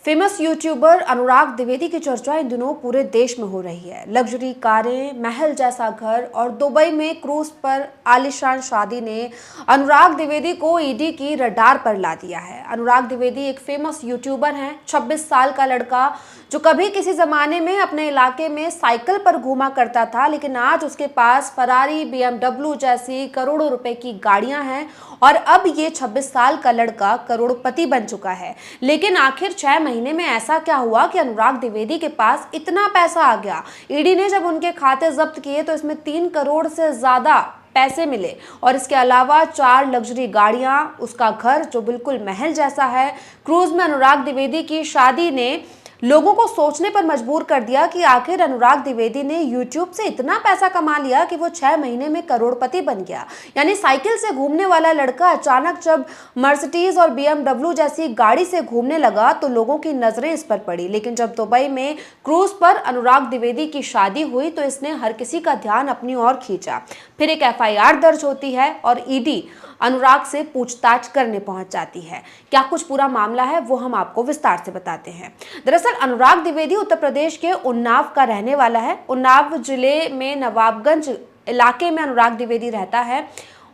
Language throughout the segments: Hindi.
फेमस यूट्यूबर अनुराग द्विवेदी की चर्चा इन दिनों पूरे देश में हो रही है। लग्जरी कारें, महल जैसा घर और दुबई में क्रूज पर आलीशान शादी ने अनुराग द्विवेदी को ईडी की रडार पर ला दिया है। अनुराग द्विवेदी एक फेमस यूट्यूबर हैं। 26 साल का लड़का जो कभी किसी जमाने में अपने इलाके में साइकिल पर घूमा करता था, लेकिन आज उसके पास फरारी, BMW जैसी करोड़ों रुपए की गाड़ियां हैं और अब ये 26 साल का लड़का करोड़पति बन चुका है। लेकिन आखिर 6 महीने में ऐसा क्या हुआ कि अनुराग द्विवेदी के पास इतना पैसा आ गया? ईडी ने जब उनके खाते जब्त किए तो इसमें 3 करोड़ से ज्यादा पैसे मिले और इसके अलावा 4 लग्जरी गाड़ियां, उसका घर जो बिल्कुल महल जैसा है। क्रूज में अनुराग द्विवेदी की शादी ने लोगों को सोचने पर मजबूर कर दिया कि आखिर अनुराग द्विवेदी ने YouTube से इतना पैसा कमा लिया कि वो 6 महीने में करोड़पति बन गया। यानी साइकिल से घूमने वाला लड़का अचानक जब मर्सिडीज और BMW जैसी गाड़ी से घूमने लगा तो लोगों की नजरें इस पर पड़ी। लेकिन जब दुबई में क्रूज पर अनुराग द्विवेदी की शादी हुई तो इसने हर किसी का ध्यान अपनी ओर खींचा। फिर एक FIR दर्ज होती है और ईडी अनुराग से पूछताछ करने पहुंच जाती है। क्या कुछ पूरा मामला है वो हम आपको विस्तार से बताते हैं। दरअसल अनुराग द्विवेदी उत्तर प्रदेश के उन्नाव का रहने वाला है। उन्नाव जिले में नवाबगंज इलाके में अनुराग द्विवेदी रहता है।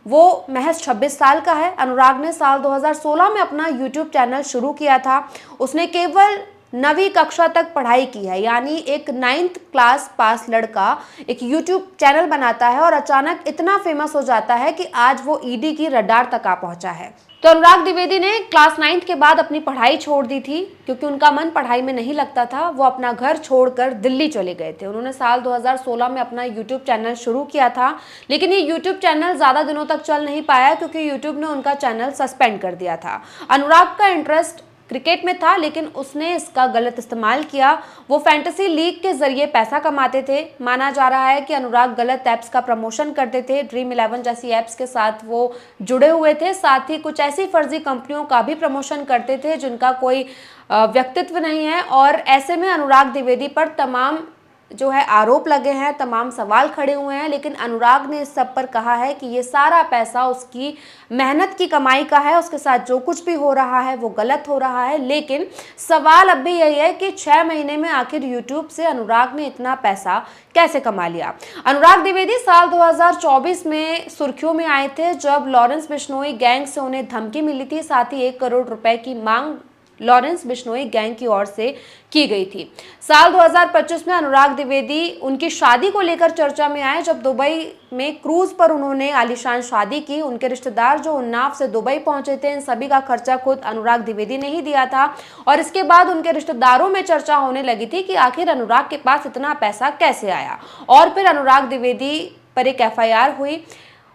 वो महज 26 साल का है। अनुराग ने साल 2016 में अपना YouTube चैनल शुरू किया था। उसने केवल 9वीं कक्षा तक पढ़ाई की है, यानी एक 9th क्लास पास लड़का एक YouTube चैनल बनाता है और अचानक इतना फेमस हो जाता है कि आज वो ईडी की रडार तक आ पहुंचा है। तो अनुराग द्विवेदी ने क्लास 9th के बाद अपनी पढ़ाई छोड़ दी थी क्योंकि उनका मन पढ़ाई में नहीं लगता था। वो अपना घर छोड़कर दिल्ली चले गए थे। उन्होंने साल 2016 में अपना YouTube चैनल शुरू किया था, लेकिन ये YouTube चैनल ज़्यादा दिनों तक चल नहीं पाया क्योंकि YouTube ने उनका चैनल सस्पेंड कर दिया था। अनुराग का इंटरेस्ट क्रिकेट में था, लेकिन उसने इसका गलत इस्तेमाल किया। वो फैंटेसी लीग के जरिए पैसा कमाते थे। माना जा रहा है कि अनुराग गलत ऐप्स का प्रमोशन करते थे। ड्रीम 11 जैसी ऐप्स के साथ वो जुड़े हुए थे। साथ ही कुछ ऐसी फर्जी कंपनियों का भी प्रमोशन करते थे जिनका कोई व्यक्तित्व नहीं है। और ऐसे में अनुराग द्विवेदी पर तमाम जो है आरोप लगे हैं, तमाम सवाल खड़े हुए हैं। लेकिन अनुराग ने इस सब पर कहा है कि ये सारा पैसा उसकी मेहनत की कमाई का है। उसके साथ जो कुछ भी हो रहा है वो गलत हो रहा है। लेकिन सवाल अब भी यही है कि 6 महीने में आखिर YouTube से अनुराग ने इतना पैसा कैसे कमा लिया? अनुराग द्विवेदी साल 2024 में सुर्खियों में आए थे जब लॉरेंस बिश्नोई गैंग से उन्हें धमकी मिली थी। साथ ही 1 करोड़ रुपए की मांग लॉरेंस बिश्नोई गैंग की ओर से की गई थी। साल 2025 में अनुराग द्विवेदी उनकी शादी को लेकर चर्चा में आए जब दुबई में क्रूज पर उन्होंने आलीशान शादी की। उनके रिश्तेदार जो उन्नाव से दुबई पहुंचे थे, इन सभी का खर्चा खुद अनुराग द्विवेदी ने ही दिया था। और इसके बाद उनके रिश्तेदारों में चर्चा होने लगी थी कि आखिर अनुराग के पास इतना पैसा कैसे आया। और फिर अनुराग द्विवेदी पर एक FIR हुई।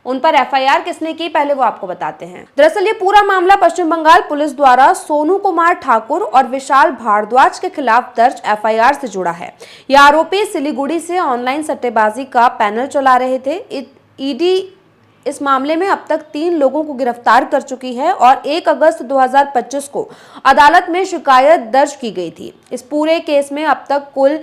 उन पर FIR किसने की, पहले वो आपको बताते हैं। दरअसल ये पूरा मामला पश्चिम बंगाल पुलिस द्वारा सोनू कुमार ठाकुर और विशाल भारद्वाज के खिलाफ दर्ज FIR से जुड़ा है। ये आरोपी सिलीगुड़ी से ऑनलाइन सट्टेबाजी का पैनल चला रहे थे। ईडी इस मामले में अब तक 3 लोगों को गिरफ्तार कर चुकी है और 1 अगस्त 2025 को अदालत में शिकायत दर्ज की गई थी। इस पूरे केस में अब तक कुल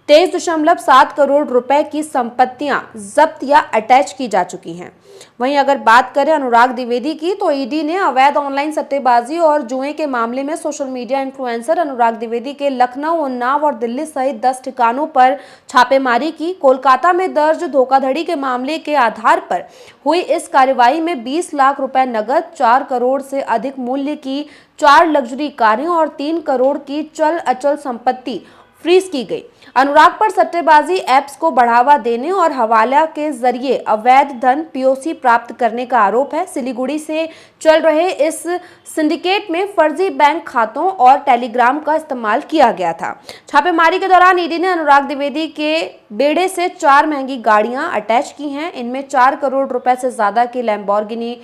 23.7 करोड़ रुपए की संपत्तियां जब्त या अटैच की जा चुकी हैं। वहीं अगर बात करें अनुराग द्विवेदी की तो ईडी ने अवैध ऑनलाइन सट्टेबाजी और जुए के मामले में सोशल मीडिया इन्फ्लुएंसर अनुराग द्विवेदी के लखनऊ, उन्नाव और दिल्ली सहित 10 ठिकानों पर छापेमारी की। कोलकाता में दर्ज धोखाधड़ी के मामले के आधार पर हुई इस कार्रवाई में 20 लाख रुपए नगद, 4 करोड़ से अधिक मूल्य की 4 लग्जरी कारें और 3 करोड़ की चल अचल संपत्ति फ्रीज की गई। अनुराग पर सट्टेबाजी ऐप्स को बढ़ावा देने और हवाला के जरिए अवैध धन POC प्राप्त करने का आरोप है। सिलीगुड़ी से चल रहे इस सिंडिकेट में फर्जी बैंक खातों और टेलीग्राम का इस्तेमाल किया गया था। छापेमारी के दौरान ईडी ने अनुराग द्विवेदी के बेड़े से 4 महंगी गाड़ियां अटैच की हैं। इनमें 4 करोड़ रुपए से ज्यादा की लैम्बोर्गिनी,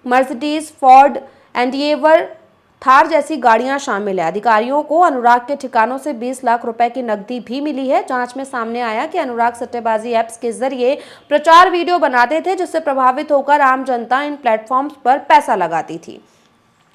मर्सिडीज, फोर्ड एंडिएवर, थार जैसी गाड़ियां शामिल है। अधिकारियों को अनुराग के ठिकानों से 20 लाख रुपए की नकदी भी मिली है। जांच में सामने आया कि अनुराग सट्टेबाजी ऐप्स के जरिए प्रचार वीडियो बनाते थे जिससे प्रभावित होकर आम जनता इन प्लेटफॉर्म्स पर पैसा लगाती थी।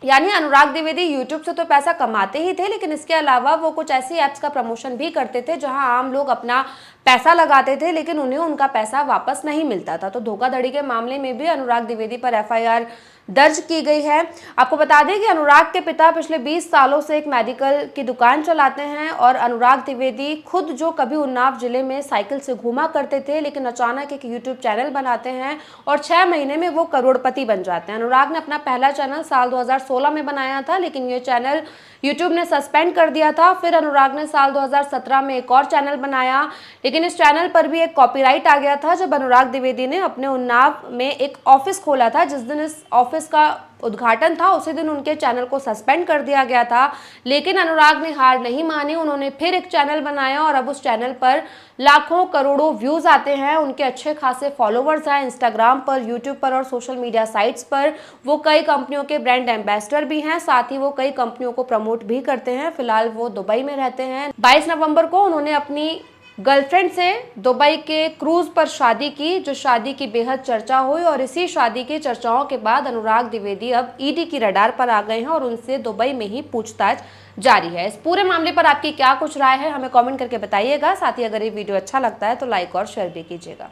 यानी अनुराग द्विवेदी YouTube से तो पैसा कमाते ही थे, लेकिन इसके अलावा वो कुछ ऐसी ऐप्स का प्रमोशन भी करते थे जहां आम लोग अपना पैसा लगाते थे लेकिन उन्हें उनका पैसा वापस नहीं मिलता था। तो धोखाधड़ी के मामले में भी अनुराग द्विवेदी पर एफआईआर दर्ज की गई है। आपको बता दें कि अनुराग के पिता पिछले 20 सालों से एक मेडिकल की दुकान चलाते हैं और अनुराग द्विवेदी खुद जो कभी उन्नाव जिले में साइकिल से घूमा करते थे, लेकिन अचानक एक यूट्यूब चैनल बनाते हैं और 6 महीने में वो करोड़पति बन जाते हैं। अनुराग ने अपना पहला चैनल साल 2016 में बनाया था, लेकिन ये चैनल यूट्यूब ने सस्पेंड कर दिया था। फिर अनुराग ने साल 2017 में एक और चैनल बनाया, लेकिन इस चैनल पर भी एक कॉपीराइट आ गया था जब अनुराग द्विवेदी ने अपने उन्नाव में एक ऑफिस खोला था। जिस दिन इस ऑफिस का उद्घाटन था उसी दिन उनके चैनल को सस्पेंड कर दिया गया था, लेकिन अनुराग ने हार नहीं मानी। उन्होंने फिर एक चैनल बनाया और अब उस चैनल पर लाखों करोड़ों व्यूज आते हैं। उनके अच्छे खासे फॉलोवर्स हैं इंस्टाग्राम पर, यूट्यूब पर और सोशल मीडिया साइट्स पर। वो कई कंपनियों के ब्रांड एम्बेसडर भी हैं, साथ ही वो कई कंपनियों को प्रमोट भी करते हैं। फिलहाल वो दुबई में रहते हैं। 22 नवंबर को उन्होंने अपनी गर्लफ्रेंड से दुबई के क्रूज पर शादी की, जो शादी की बेहद चर्चा हुई और इसी शादी की चर्चाओं के बाद अनुराग द्विवेदी अब ईडी की रडार पर आ गए हैं और उनसे दुबई में ही पूछताछ जारी है। इस पूरे मामले पर आपकी क्या कुछ राय है, हमें कमेंट करके बताइएगा। साथ ही अगर ये वीडियो अच्छा लगता है तो लाइक और शेयर भी कीजिएगा।